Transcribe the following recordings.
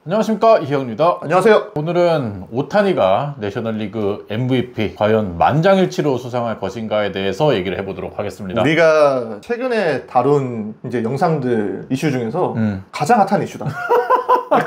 안녕하십니까, 이형입니다. 안녕하세요. 오늘은 오타니가 내셔널리그 MVP 과연 만장일치로 수상할 것인가에 대해서 얘기를 해보도록 하겠습니다. 우리가 최근에 다룬 이제 영상들 이슈 중에서 가장 핫한 이슈다.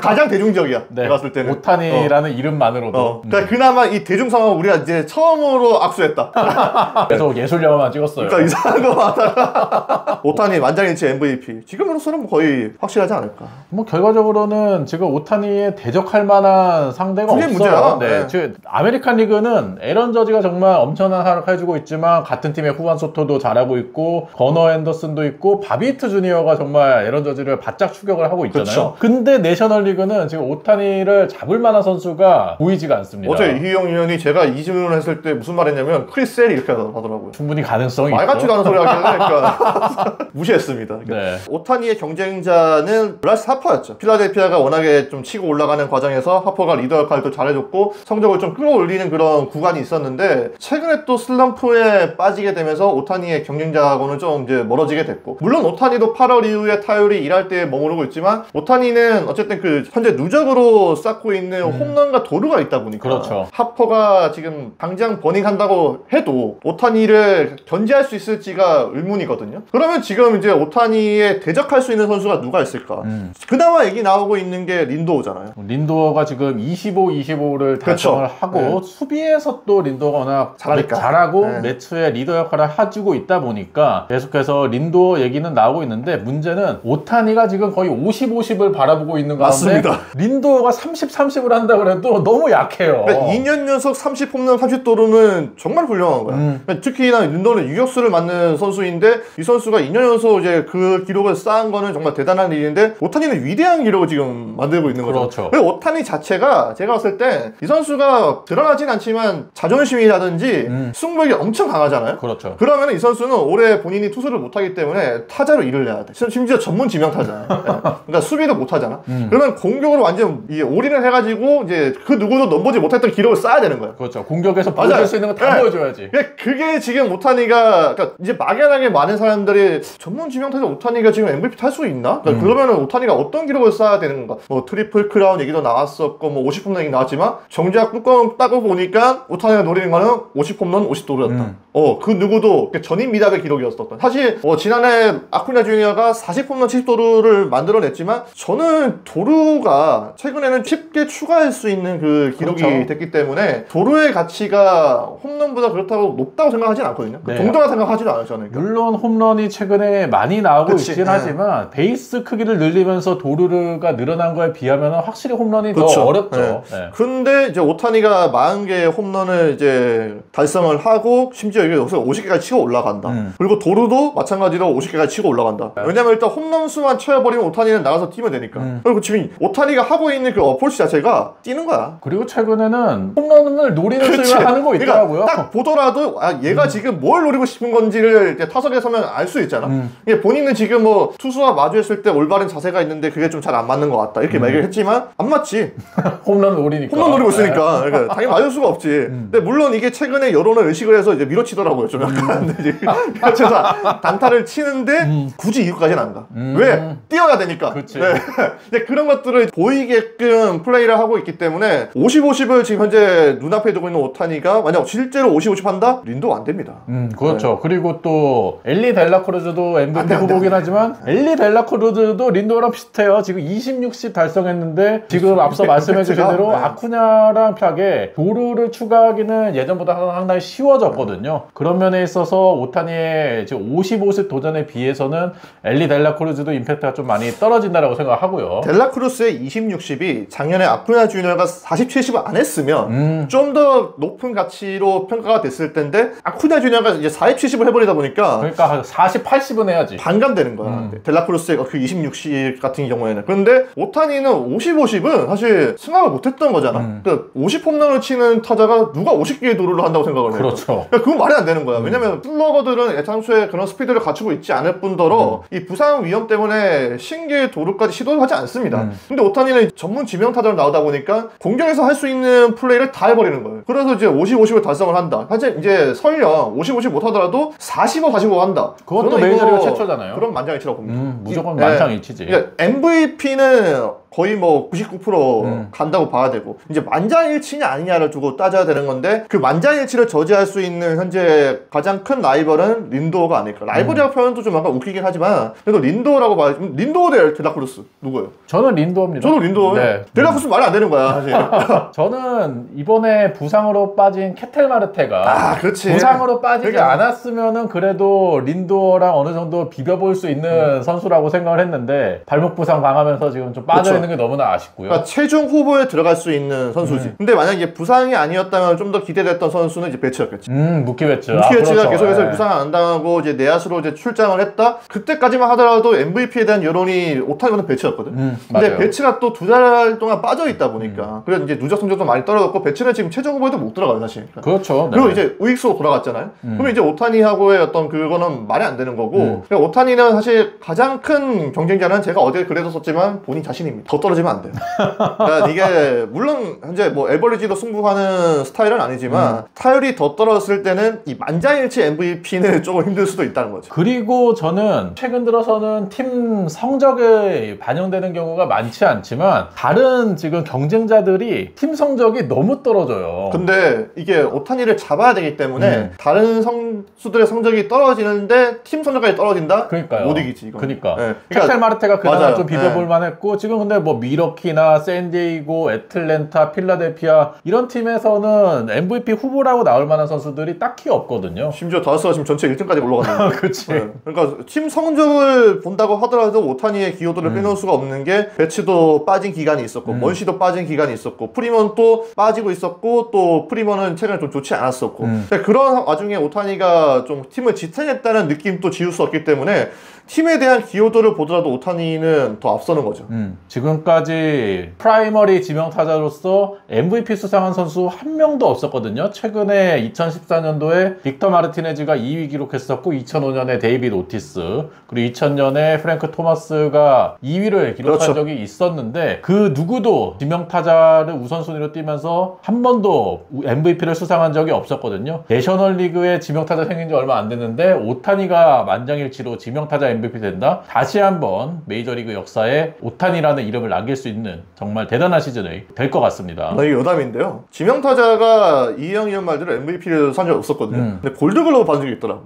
가장 대중적이야. 네, 내가 봤을 때는 오타니라는 이름만으로도 그러니까 그나마 이 대중성을 우리가 이제 처음으로 악수했다. 계속 예술 영화만 찍었어요. 그러니까 이상한 거 하다가 오타니 만장일치 MVP 지금으로서는 거의 확실하지 않을까. 뭐 결과적으로는 지금 오타니에 대적할 만한 상대가 그게 없어요. 문제야. 네, 네. 지금 아메리칸 리그는 에런 저지가 정말 엄청난 활약해주고 있지만 같은 팀의 후반 소토도 잘하고 있고 거너 앤더슨도 있고 바비트 주니어가 정말 에런 저지를 바짝 추격을 하고 있잖아요. 그쵸. 근데 내셔널리그는 지금 오타니를 잡을 만한 선수가 보이지가 않습니다. 어제 이희영 의원이 제가 이 질문을 했을 때 무슨 말했냐면 크리스엘이 이렇게 하더라고요. 충분히 가능성이 말 있죠. 같지도 않은 소리 하길래 그러니까 무시했습니다. 네. 오타니의 경쟁자는 브라스 하퍼였죠. 필라델피아가 워낙에 좀 치고 올라가는 과정에서 하퍼가 리더 역할도 잘해줬고 성적을 좀 끌어올리는 그런 구간이 있었는데 최근에 또 슬럼프에 빠지게 되면서 오타니의 경쟁자하고는 좀 이제 멀어지게 됐고, 물론 오타니도 8월 이후에 타율이 1할대에 머무르고 있지만 오타니는 어쨌든 그 현재 누적으로 쌓고 있는 홈런과 도루가 있다 보니까 그렇죠. 하퍼가 지금 당장 버닝한다고 해도 오타니를 견제할 수 있을지가 의문이거든요. 그러면 지금 이제 오타니에 대적할 수 있는 선수가 누가 있을까? 그나마 얘기 나오고 있는 게 린도우잖아요. 린도어가 지금 25를 달성을 그렇죠. 하고 네. 수비에서 또 린도어가 워낙 잘하니까. 잘하고 네. 매추의 리더 역할을 해주고 있다 보니까 계속해서 린도어 얘기는 나오고 있는데, 문제는 오타니가 지금 거의 50을 바라보고 있는 가운데 맞습니다. 린도어가 30을 한다 그래도 너무 약해요. 그러니까 2년 연속 30 홈런 30도루는 정말 훌륭한 거야. 그러니까 특히나 린도는 유격수를 맞는 선수인데 이 선수가 2년 연속 이제 그 기록을 쌓은 거는 정말 대단한 일인데 오타니는 위대한 기록을 지금 만들고 있는 거죠. 그렇죠. 그리고 오타니 자체가 제가 봤을 때 이 선수가 드러나진 않지만 자존심이라든지 승부욕이 엄청 강하잖아요. 그렇죠. 그러면 이 선수는 올해 본인이 투수를 못하기 때문에 타자로 일을 해야 돼. 심지어 전문 지명 타자야. 네. 그러니까 수비도 못하잖아. 그러면 공격으로 완전 올인을 해가지고 이제 그 누구도 넘보지 못했던 기록을 쌓아야 되는 거야. 그렇죠. 공격에서 보여줄 수 있는 거 다 네. 보여줘야지. 그게 지금 오타니가, 그러니까 이제 막연하게 많은 사람들이 전문 지명타자 오타니가 지금 MVP 탈 수 있나? 그러니까 그러면은 오타니가 어떤 기록을 쌓아야 되는 건가? 뭐 트리플 크라운 얘기도 나왔었고 뭐 50홈런 얘기 나왔지만 정작 뚜껑 따고 보니까 오타니가 노리는 거는 50홈런 50도루였다. 그 누구도 전임 미답의 기록이었었던. 사실 지난해 아쿠냐 주니어가 40홈런 70도루를 만들어냈지만 저는 도루가 최근에는 쉽게 추가할 수 있는 그 기록이 그렇죠. 됐기 때문에 도루의 가치가 홈런보다 그렇다고 높다고 생각하진 않거든요. 네. 동등하다 생각하지도 않아요, 저는. 물론 홈런이 최근에 많이 나오고 그치, 있긴 네. 하지만 베이스 크기를 늘리면서 도루가 늘어난 거에 비하면 확실히 홈런이 그렇죠. 더 어렵죠. 네. 네. 근데 이제 오타니가 40개의 홈런을 이제 달성을 하고 심지어 이게 여기서 50개까지 치고 올라간다. 그리고 도루도 마찬가지로 50개까지 치고 올라간다. 왜냐면 일단 홈런 수만 채워버리면 오타니는 나가서 뛰면 되니까. 그리고 지금 오타니가 하고 있는 그 어프로치 자체가 뛰는 거야. 그리고 최근에는 홈런을 노리는 그치. 스윙을 하는 거 있더라고요. 그러니까 딱 보더라도 얘가 지금 뭘 노리고 싶은 건지를 이제 타석에 서면 알 수 있잖아. 이게 본인은 지금 뭐 투수와 마주했을 때 올바른 자세가 있는데 그게 좀 잘 안 맞는 것 같다 이렇게 얘기를 했지만 안 맞지. 홈런 노리니까. 홈런 노리고 있으니까. 그러니까 당연히 맞을 수가 없지. 근데 물론 이게 최근에 여론을 의식을 해서 이제 밀어치더라고요. 좀 약간 이제 밀어쳐서 단타를 치는데 굳이 이유까지는 안 가. 왜? 뛰어야 되니까. 그치. 네. 근데 그런 것들을 보이게끔 플레이를 하고 있기 때문에 50을 지금 현재 눈앞에 두고 있는 오타니가 만약 실제로 50 한다? 린도 안 됩니다. 그렇죠. 그리고 또 엘리 델라크루즈도 MVP 후보긴 하지만 엘리 델라크루즈도 린도랑 비슷해요. 지금 26씩 달성했는데 지금 앞서 말씀해 주신 대로 네. 아쿠냐랑 비슷하게 도루를 추가하기는 예전보다 상당히 쉬워졌거든요. 그런 면에 있어서 오타니의 지금 55세 도전에 비해서는 엘리 델라크루즈도 임팩트가 좀 많이 떨어진다라고 생각하고요. 델라크루스의 20-60이 작년에 아쿠냐 주니어가 40-70을 안 했으면 좀 더 높은 가치로 평가가 됐을 텐데 아쿠냐 주니어가 이제 40-70을 해버리다 보니까 그러니까 40-80은 해야지. 반감되는 거야. 델라크루스의 그 20-60 같은 경우에는. 그런데 오타니는 50-50은 사실 생각을 못했던 거잖아. 그러니까 50홈런을 치는 타자가 누가 50개의 도루를 한다고 생각을 해요. 그렇죠. 그러니까 그건 말이 안 되는 거야. 왜냐면 슬러거들은 애당초에 그런 스피드를 갖추고 있지 않을 뿐더러 이 부상 위험 때문에 신기의 도루까지 시도를 하지 않습니다. 근데 오타니는 전문 지명 타자로 나오다 보니까 공격에서 할 수 있는 플레이를 다 해버리는 거예요. 그래서 이제 50-50을 달성을 한다. 사실 이제 설령 50-50 못하더라도 45-45 한다. 그것도 메이저리그 최초잖아요. 그럼 만장일치라고 봅니다. 무조건 만장일치지. 그러니까 MVP는 거의 뭐 99% 간다고 봐야 되고 이제 만장일치냐 아니냐를 두고 따져야 되는 건데 그 만장일치를 저지할 수 있는 현재 가장 큰 라이벌은 린도어가 아닐까. 라이벌이라고 표현도 좀 약간 웃기긴 하지만 그래도 린도어라고 봐야지. 린도어 대 델라크루스 누구예요? 저는 린도어입니다. 저도 린도어. 네. 델라크루스 말이 안 되는 거야 사실. 저는 이번에 부상으로 빠진 케텔마르테가 그렇지. 부상으로 빠지지 그러니까. 않았으면은 그래도 린도어랑 어느 정도 비벼볼 수 있는 선수라고 생각을 했는데 발목 부상 당하면서 지금 좀 빠져 있는 게 너무나 아쉽고요. 그러니까 최종 후보에 들어갈 수 있는 선수지. 근데 만약에 부상이 아니었다면 좀 더 기대됐던 선수는 이제 베츠였겠지. 무키 베츠. 무키베츠가 그렇죠. 계속해서 예. 부상 안 당하고 이제 내야수로 이제 출장을 했다. 그때까지만 하더라도 MVP에 대한 여론이 오타니보다 베츠였거든. 근데 맞아요. 베츠가 또 2달 동안 빠져 있다 보니까 그래서 이제 누적 성적도 많이 떨어졌고 베츠는 지금 최종 후보에도 못 들어가요 사실. 그렇죠. 그리고 네. 이제 우익수로 돌아갔잖아요. 그러면 이제 오타니하고의 어떤 그거는 말이 안 되는 거고. 그러니까 오타니는 사실 가장 큰 경쟁자는 제가 어제 글에도 썼지만 본인 자신입니다. 더 떨어지면 안 돼요. 그러니까 이게 물론 현재 뭐 에버리지로 승부하는 스타일은 아니지만 타율이 더 떨어졌을 때는 이 만장일치 MVP는 조금 힘들 수도 있다는 거죠. 그리고 저는 최근 들어서는 팀 성적에 반영되는 경우가 많지 않지만 다른 지금 경쟁자들이 팀 성적이 너무 떨어져요. 근데 이게 오타니를 잡아야 되기 때문에 다른 선수들의 성적이 떨어지는데 팀 성적까지 떨어진다? 그러니까요. 못 이기지 이거. 그러니까. 네. 캐텔 마르테가 그나마 맞아요. 좀 비벼볼 만했고 지금 근데 뭐 미러키나 샌디에이고, 애틀랜타, 필라델피아 이런 팀에서는 MVP 후보라고 나올 만한 선수들이 딱히 없거든요. 심지어 다스가 지금 전체 1등까지 올라갔는데. 그치. 네. 그러니까 팀 성적을 본다고 하더라도 오타니의 기여도를 빼놓을 수가 없는 게 베츠도 빠진 기간이 있었고 먼시도 빠진 기간이 있었고 프리먼도 빠지고 있었고 또 프리먼은 최근에 좀 좋지 않았었고 근데 그런 와중에 오타니가 좀 팀을 지탱했다는 느낌도 지울 수 없기 때문에 팀에 대한 기여도를 보더라도 오타니는 더 앞서는 거죠. 지금까지 프라이머리 지명타자로서 MVP 수상한 선수 한 명도 없었거든요. 최근에 2014년도에 빅터 마르티네즈가 2위 기록했었고 2005년에 데이비드 오티스 그리고 2000년에 프랭크 토마스가 2위를 기록한 그렇죠. 적이 있었는데 그 누구도 지명타자를 우선순위로 뛰면서 한 번도 MVP를 수상한 적이 없었거든요. 내셔널리그에 지명타자 생긴 지 얼마 안 됐는데 오타니가 만장일치로 지명타자 MVP 된다? 다시 한번 메이저리그 역사에 오타니라는 이름을 남길 수 있는 정말 대단한 시즌이 될 것 같습니다. 이게 여담인데요. 지명타자가 이영이형 말대로 MVP를 산 적이 없었거든요. 근데 골드글러브 받은 적이 있더라고.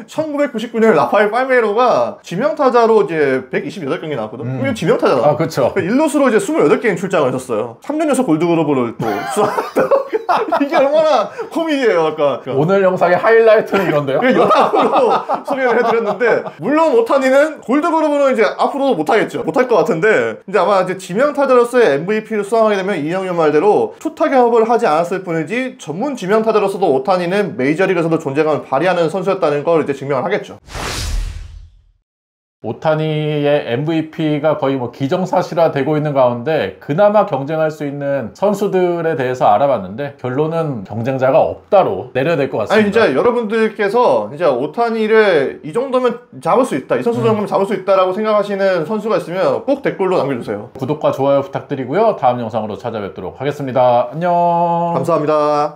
1999년에 라파엘 팔메이로가 지명타자로 이제 128경기 나왔거든. 이거 지명타자다. 아, 그렇죠. 일루수로 이제 28게임 출장을 하셨어요. 3년 연속 골드글러브를 또 수상했다고. 이게 얼마나 코미디예요, 아까. 오늘 영상의 하이라이트는 이건데요. 여담으로 소개를 해드렸는데 물론 오타니는 골드글러브는 이제 앞으로도 못하겠죠. 못할 것 같은데 이제 아마 이제 지명타자로서의 MVP를 수상하게 되면 이영현 말대로 투타격을 하지 않았을 뿐이지 전문 지명타자로서도 오타니는 메이저리그에서도 존재감을 발휘하는 선수였다는 걸 이제 증명을 하겠죠. 오타니의 MVP가 거의 뭐 기정사실화되고 있는 가운데 그나마 경쟁할 수 있는 선수들에 대해서 알아봤는데 결론은 경쟁자가 없다로 내려야 될 것 같습니다. 아니 진짜 여러분들께서 이제 오타니를 이 정도면 잡을 수 있다, 이 선수 정도면 잡을 수 있다라고 생각하시는 선수가 있으면 꼭 댓글로 남겨주세요. 구독과 좋아요 부탁드리고요. 다음 영상으로 찾아뵙도록 하겠습니다. 안녕. 감사합니다.